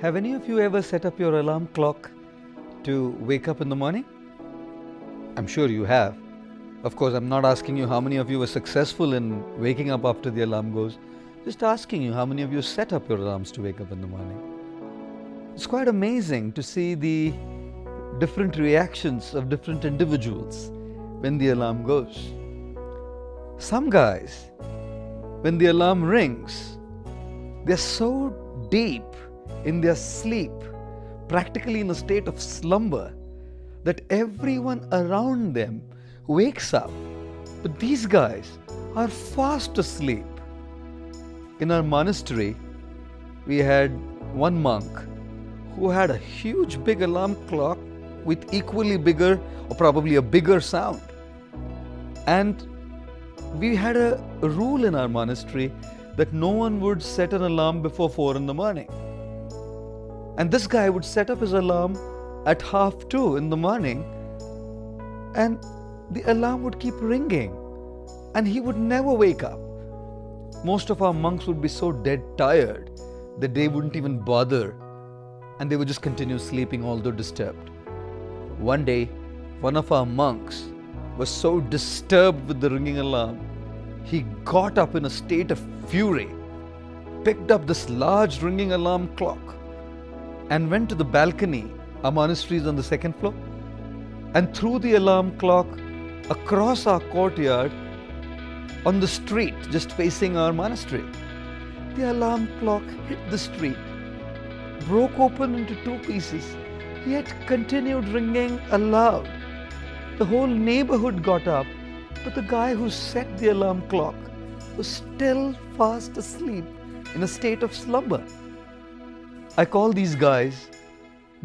Have any of you ever set up your alarm clock to wake up in the morning? I'm sure you have. Of course, I'm not asking you how many of you were successful in waking up after the alarm goes. Just asking you how many of you set up your alarms to wake up in the morning. It's quite amazing to see the different reactions of different individuals when the alarm goes. Some guys, when the alarm rings, they're so deep in their sleep, practically in a state of slumber, that everyone around them wakes up. But these guys are fast asleep. In our monastery, we had one monk who had a huge big alarm clock with equally bigger or probably a bigger sound. And we had a rule in our monastery that no one would set an alarm before 4 in the morning. And this guy would set up his alarm at 1:30 in the morning, and the alarm would keep ringing and he would never wake up. Most of our monks would be so dead tired that they wouldn't even bother, and they would just continue sleeping although disturbed. One day, one of our monks was so disturbed with the ringing alarm, he got up in a state of fury, picked up this large ringing alarm clock and went to the balcony. Our monastery is on the 2nd floor, and threw the alarm clock across our courtyard on the street just facing our monastery. The alarm clock hit the street, broke open into 2 pieces, yet continued ringing aloud. The whole neighborhood got up, but the guy who set the alarm clock was still fast asleep in a state of slumber. I call these guys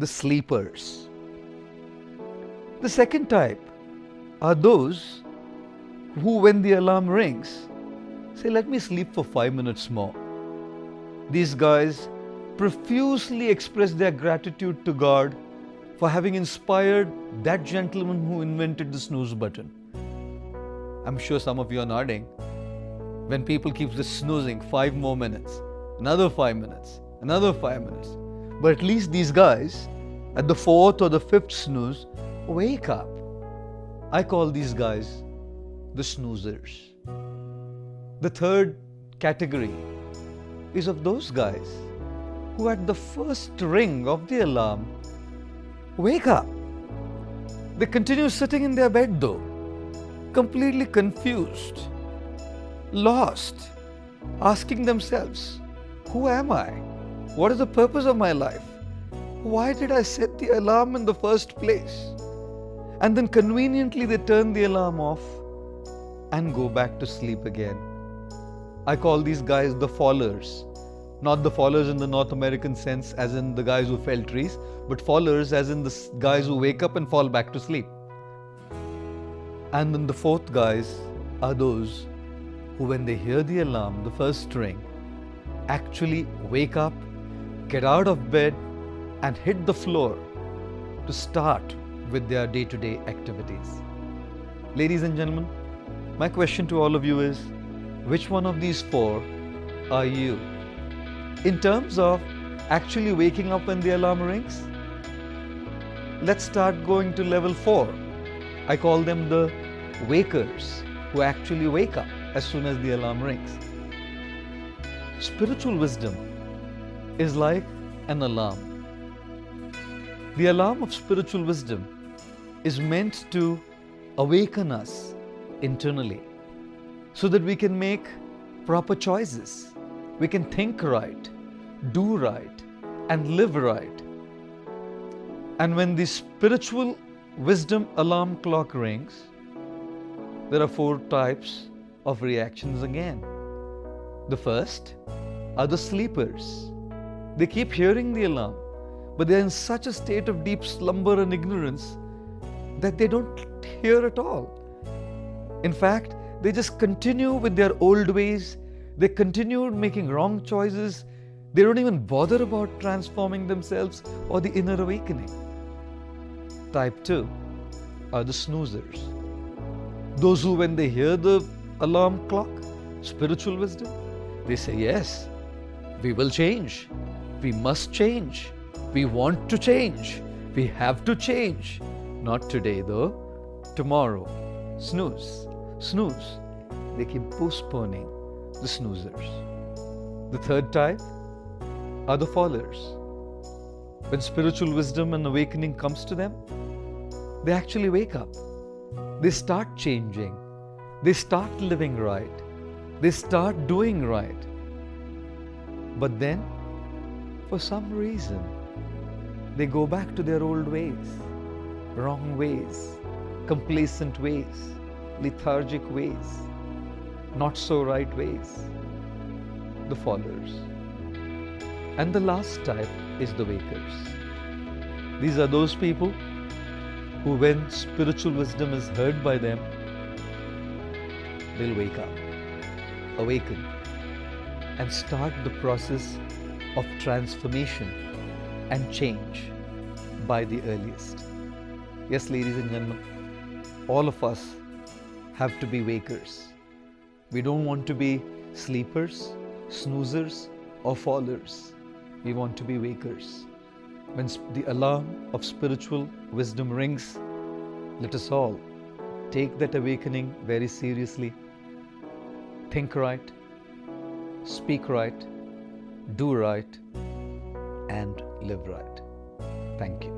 the sleepers. The second type are those who, when the alarm rings, say, "Let me sleep for 5 minutes more." These guys profusely express their gratitude to God for having inspired that gentleman who invented the snooze button. I'm sure some of you are nodding. When people keep just snoozing 5 more minutes, another 5 minutes, another 5 minutes. But at least these guys, at the 4th or the 5th snooze, wake up. I call these guys the snoozers. The third category is of those guys who at the first ring of the alarm wake up. They continue sitting in their bed though, completely confused, lost, asking themselves, who am I? What is the purpose of my life? Why did I set the alarm in the first place? And then conveniently they turn the alarm off and go back to sleep again. I call these guys the fallers. Not the fallers in the North American sense as in the guys who fell trees, but fallers as in the guys who wake up and fall back to sleep. And then the fourth guys are those who, when they hear the alarm, the first ring, actually wake up, get out of bed and hit the floor to start with their day-to-day activities. Ladies and gentlemen, my question to all of you is, which one of these 4 are you? In terms of actually waking up when the alarm rings, let's start going to level 4. I call them the wakers, who actually wake up as soon as the alarm rings. Spiritual wisdom is like an alarm. The alarm of spiritual wisdom is meant to awaken us internally so that we can make proper choices. We can think right, do right, and live right. And when the spiritual wisdom alarm clock rings, there are 4 types of reactions again. The first are the sleepers. They keep hearing the alarm, but they're in such a state of deep slumber and ignorance that they don't hear at all. In fact, they just continue with their old ways. They continue making wrong choices. They don't even bother about transforming themselves or the inner awakening. Type 2 are the snoozers. Those who, when they hear the alarm clock, spiritual wisdom, they say, yes, we will change. We must change. We want to change. We have to change. Not today though. Tomorrow. Snooze. Snooze. They keep postponing the snoozers. The third type are the fallers. When spiritual wisdom and awakening comes to them, they actually wake up. They start changing. They start living right. They start doing right. But then, for some reason, they go back to their old ways, wrong ways, complacent ways, lethargic ways, not so right ways. The fallers. And the last type is the wakers. These are those people who, when spiritual wisdom is heard by them, they'll wake up, awaken, and start the process of transformation and change by the earliest. Yes, ladies and gentlemen, all of us have to be wakers. We don't want to be sleepers, snoozers, or fallers. We want to be wakers. When the alarm of spiritual wisdom rings, let us all take that awakening very seriously. Think right, speak right, do right, and live right. Thank you.